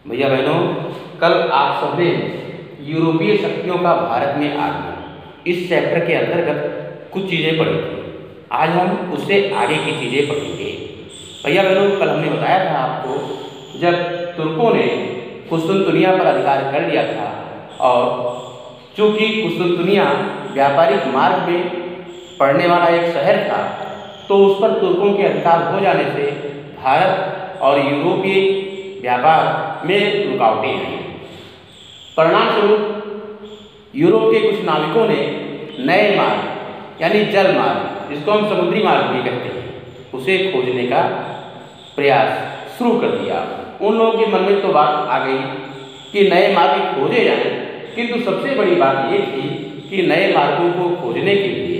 भैया बहनों, कल आप सबने यूरोपीय शक्तियों का भारत में आगमन इस चैप्टर के अंतर्गत कुछ चीज़ें पढ़ी थी। आज हम उससे आगे की चीज़ें पढ़ेंगे। भैया बहनों, कल हमने बताया था आपको, जब तुर्कों ने कुस्तुनतुनिया पर अधिकार कर लिया था और चूँकि कुस्तुनतुनिया व्यापारिक मार्ग में पड़ने वाला एक शहर था, तो उस पर तुर्कों के अधिकार हो जाने से भारत और यूरोपीय व्यापार में रुकावटें आई। परिणाम स्वरूप यूरोप के कुछ नाविकों ने नए मार्ग यानी जल मार्ग, जिसको हम समुद्री मार्ग भी कहते हैं, उसे खोजने का प्रयास शुरू कर दिया। उन लोगों के मन में तो बात आ गई कि नए मार्ग खोजे जाएं, किंतु सबसे बड़ी बात ये थी कि नए मार्गों को खोजने के लिए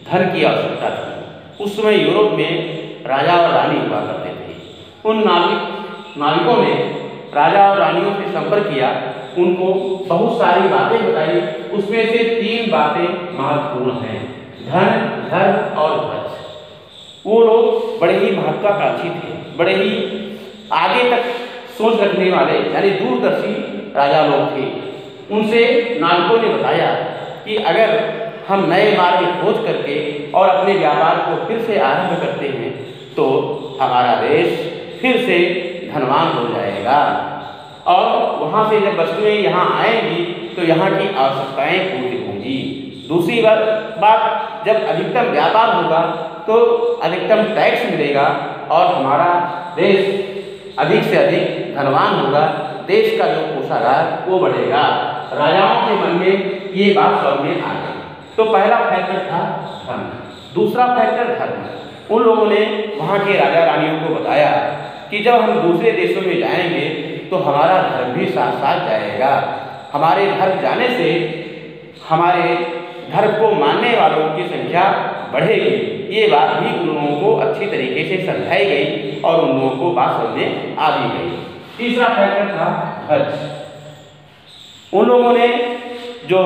धन की आवश्यकता थी। उस समय यूरोप में राजा और रानी हुआ करते थे। उन नाविकों ने राजा और रानियों से संपर्क किया, उनको बहुत सारी बातें बताई। उसमें से 3 बातें महत्वपूर्ण हैं: धन, धर्म और ध्वज। वो लोग बड़े ही महत्वाकांक्षी थे, बड़े ही आगे तक सोच रखने वाले यानी दूरदर्शी राजा लोग थे। उनसे नाविकों ने बताया कि अगर हम नए मार्ग खोज करके और अपने व्यापार को फिर से आरंभ करते हैं तो हमारा देश फिर से धनवान हो जाएगा और वहाँ से जब वस्तुएं यहाँ आएंगी तो यहाँ की आवश्यकताएं पूरी होंगी। दूसरी बात, जब अधिकतम व्यापार होगा तो अधिकतम टैक्स मिलेगा और हमारा देश अधिक से अधिक धनवान होगा, देश का जो कोषागार वो बढ़ेगा। राजाओं के मन में ये बात समझ में आ गई। तो पहला फैक्टर था धन, दूसरा फैक्टर धर्म। उन लोगों ने वहाँ के राजा रानियों को बताया कि जब हम दूसरे देशों में जाएंगे तो हमारा धर्म भी साथ साथ जाएगा। हमारे धर्म जाने से हमारे धर्म को मानने वालों की संख्या बढ़ेगी। ये बात भी उन लोगों को अच्छी तरीके से समझाई गई और उन लोगों को बात समझ में आ भी गई। तीसरा फैक्टर था ध्वज। उन लोगों ने जो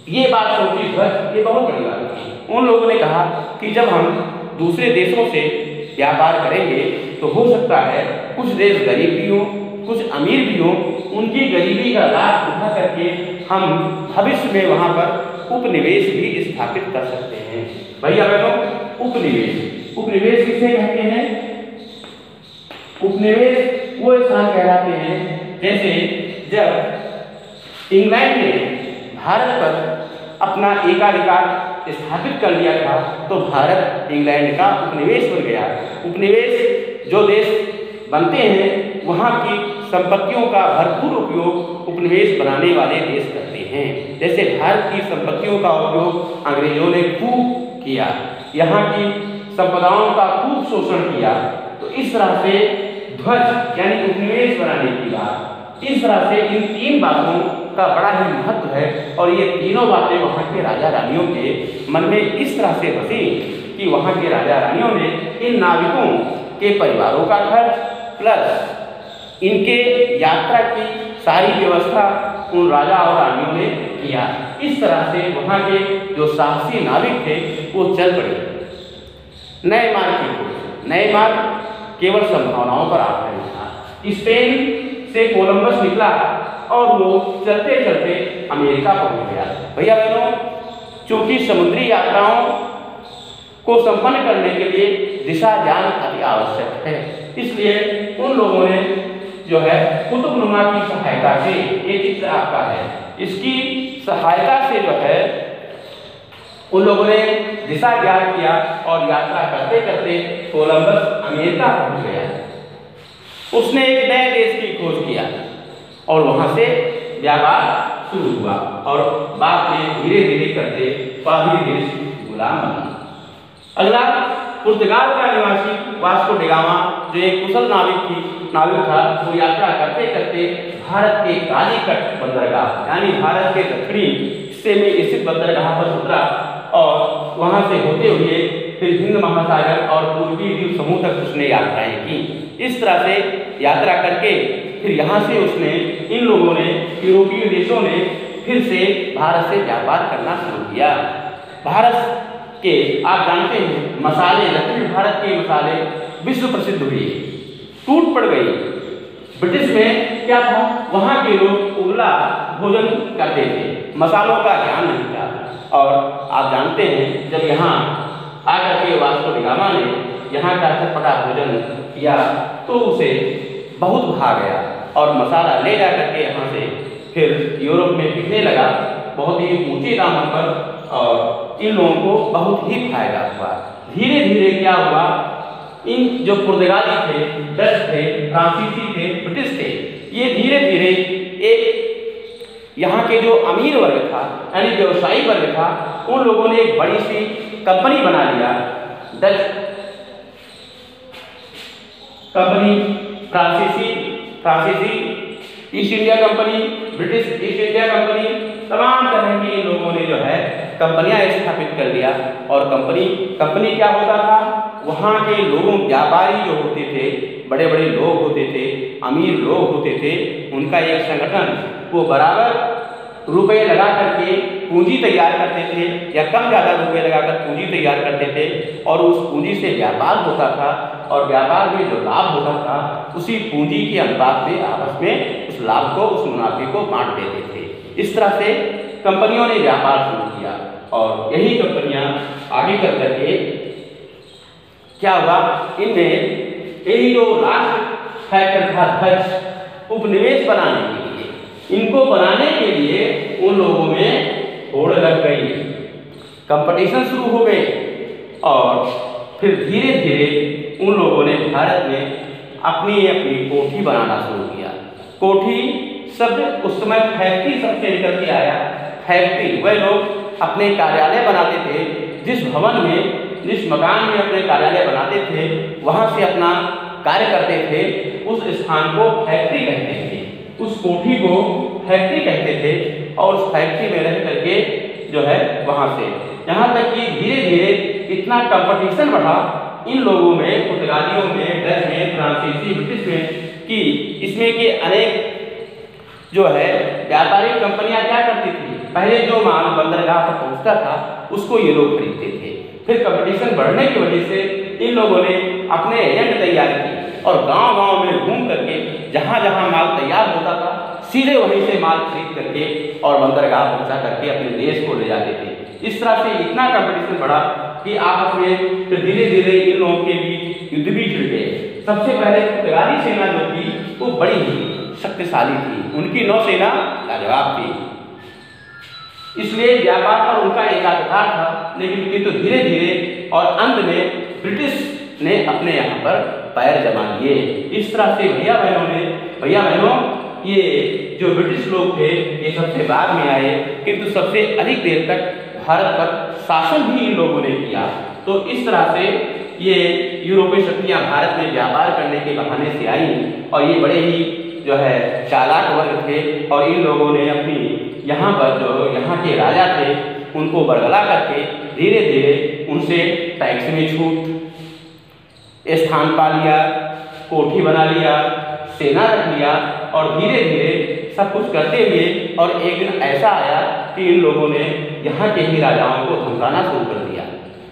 ये बात सोची, ध्वज, ये बहुत बड़ी बात थी। उन लोगों ने कहा कि जब हम दूसरे देशों से व्यापार करेंगे तो हो सकता है कुछ देश गरीब भी हों, कुछ अमीर भी हों, उनकी गरीबी का लाभ उठा करके हम भविष्य में वहाँ पर उपनिवेश भी स्थापित कर सकते हैं। भैया बहनों, उपनिवेश किसे कहते हैं? उपनिवेश वो स्थान कहलाते हैं जैसे जब इंग्लैंड ने भारत पर अपना एकाधिकार स्थापित कर लिया था तो भारत इंग्लैंड का उपनिवेश बन गया। उपनिवेश जो देश बनते हैं वहाँ की संपत्तियों का भरपूर उपयोग उपनिवेश बनाने वाले देश करते हैं। जैसे भारत की संपत्तियों का उपयोग अंग्रेजों ने खूब किया, यहाँ की संपदाओं का खूब शोषण किया। तो इस तरह से ध्वज यानी उपनिवेश बनाने की बात, इस तरह से इन 3 बातों का बड़ा ही महत्व है और ये तीनों बातें वहाँ के राजा रानियों के मन में इस तरह से बसी कि वहाँ के राजा रानियों ने इन नाविकों के परिवारों का खर्च प्लस इनके यात्रा की सारी व्यवस्था उन राजा और रानियों ने किया। इस तरह से वहाँ के जो साहसी नाविक थे वो चल पड़े नए मार्ग की खोज। नए मार्ग केवल संभावनाओं पर आधारित था। स्पेन से कोलंबस निकला और वो चलते चलते अमेरिका पहुंच गया। भैया बहनों, चूंकि समुद्री यात्राओं को संपन्न करने के लिए दिशा ज्ञान अति आवश्यक है, इसलिए उन लोगों ने जो है कुतुबनुमा की सहायता से, ये चित्र आपका है, इसकी सहायता से जो है उन लोगों ने दिशा ज्ञान किया और यात्रा करते करते कोलंबस अमेरिका पहुंच गया। उसने एक नए देश की खोज किया और वहाँ से व्यापार शुरू हुआ और बाद में धीरे धीरे करते बाहरी देश गुलाम बना। अगला, पुर्तगाल का निवासी वास्को डी गामा, जो एक कुशल नाविक था, वो यात्रा करते करते भारत के कालीकट बंदरगाह यानी भारत के दक्षिणी हिस्से में स्थित बंदरगाह पर उतरा और वहाँ से होते हुए फिर हिंद महासागर और पूर्वी द्वीप समूह तक उसने यात्राएं की। इस तरह से यात्रा करके फिर यहाँ से उसने, इन लोगों ने, यूरोपीय देशों ने फिर से भारत से व्यापार करना शुरू किया। भारत के आप जानते हैं मसाले, दक्षिण भारत के मसाले विश्व प्रसिद्ध हुए, टूट पड़ गई। ब्रिटिश में क्या था, वहाँ के लोग उबला भोजन करते थे, मसालों का ज्ञान नहीं था। और आप जानते हैं जब यहाँ आकर के वास्को डी गामा ने यहाँ का चटपटा भोजन किया तो उसे बहुत भा गया और मसाला ले जा करके यहाँ से फिर यूरोप में बिकने लगा बहुत ही ऊंचे दामों पर, और इन लोगों को बहुत ही फायदा हुआ। धीरे धीरे क्या हुआ, इन जो पुर्तगाली थे, डच थे, फ्रांसीसी थे, ब्रिटिश थे, ये धीरे धीरे एक यहाँ के जो अमीर वर्ग था यानी व्यवसायी वर्ग था, उन लोगों ने एक बड़ी सी कंपनी बना लिया। डच कंपनी, फ्रांसीसी east India company, British east India company, तमाम तरह की इन लोगों ने जो है कंपनियां स्थापित कर दिया। और कंपनी क्या होता था, वहाँ के लोगों, व्यापारी जो होते थे, बड़े बड़े लोग होते थे, अमीर लोग होते थे, उनका एक संगठन, वो बराबर रुपए लगा करके पूंजी तैयार करते थे या कम ज़्यादा रुपए लगाकर पूंजी तैयार करते थे और उस पूंजी से व्यापार होता था और व्यापार में जो लाभ होता था उसी पूंजी के अनुपात में आपस में उस लाभ को, उस मुनाफे को बांट देते थे। इस तरह से कंपनियों ने व्यापार शुरू किया और यही कंपनियां आगे चल करके क्या हुआ, इनमें यही जो राष्ट्र फैक्टर था ध्वज, उपनिवेश बनाने के लिए, इनको बनाने के लिए उन लोगों में होड़ लग गई, कंपटीशन शुरू हो गए और फिर धीरे धीरे उन लोगों ने भारत में अपनी अपनी कोठी बनाना शुरू किया। कोठी शब्द उस समय फैक्ट्री शब्द से निकल के आया। फैक्ट्री, वह लोग अपने कार्यालय बनाते थे, जिस भवन में, जिस मकान में अपने कार्यालय बनाते थे, वहाँ से अपना कार्य करते थे, उस स्थान को फैक्ट्री कहते थे, उस कोठी को फैक्ट्री कहते थे। और उस फैक्ट्री में रह करके जो है वहाँ से यहाँ तक कि धीरे धीरे इतना कंपटीशन बढ़ा इन लोगों में, पुर्तगालियों में, डच में, फ्रांसीसी, ब्रिटिश में, कि इसमें के अनेक जो है व्यापारिक कंपनियां क्या करती थी, पहले जो माल बंदरगाह पर पहुंचता था उसको ये लोग खरीदते थे। फिर कंपटीशन बढ़ने की वजह से इन लोगों ने अपने एजेंट तैयार किए और गांव-गांव में घूम करके जहां जहां माल तैयार होता था सीधे वहीं से माल खरीद करके और बंदरगाह पहुंचा करके अपने देश को ले जाते थे। इस तरह से इतना कंपटीशन बढ़ा कि आपस में फिर धीरे धीरे इन लोगों के बीच युद्ध भी छिड़ गए। सबसे पहले पुर्तगाली सेना जो थी वो बड़ी ही शक्तिशाली थी, उनकी नौसेना लाजवाब थी, इसलिए व्यापार पर उनका एकाधिकार था। लेकिन किंतु धीरे धीरे और अंत में ब्रिटिश ने अपने यहाँ पर पैर जमा लिए। इस तरह से भैया बहनों ये जो ब्रिटिश लोग थे ये सबसे बाद में आए, किंतु सबसे अधिक देर तक भारत पर शासन भी इन लोगों ने किया। तो इस तरह से ये यूरोपीय शक्तियाँ भारत में व्यापार करने के बहाने से आई और ये बड़े ही जो है चालाक वर्ग थे और इन लोगों ने अपनी यहाँ पर जो यहाँ के राजा थे उनको बरगला करके धीरे धीरे उनसे टैक्स में छूट, स्थान पा लिया, कोठी बना लिया, सेना रख लिया और धीरे धीरे सब कुछ करते हुए और एक दिन ऐसा आया कि इन लोगों ने यहाँ के ही राजाओं को धमकाना शुरू कर दिया,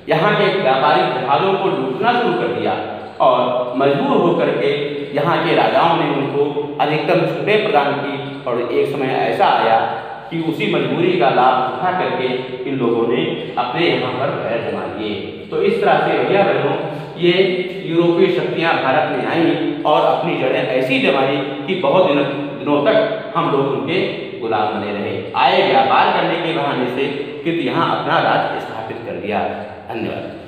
यहाँ के व्यापारिक जहाज़ों को लूटना शुरू कर दिया और मजबूर होकर के यहाँ के राजाओं ने उनको अधिकतम छूटें प्रदान की। और एक समय ऐसा आया कि उसी मजबूरी का लाभ उठा करके इन लोगों ने अपने यहाँ पर पैर जमा लिए। तो इस तरह से भैया बहनों ये यूरोपीय शक्तियाँ भारत में आईं और अपनी जड़ें ऐसी जमाई कि बहुत दिनों तक हम लोग उनके गुलाम बने रहे। आए व्यापार करने के बहाने से, किंतु यहाँ अपना राज स्थापित कर दिया। धन्यवाद।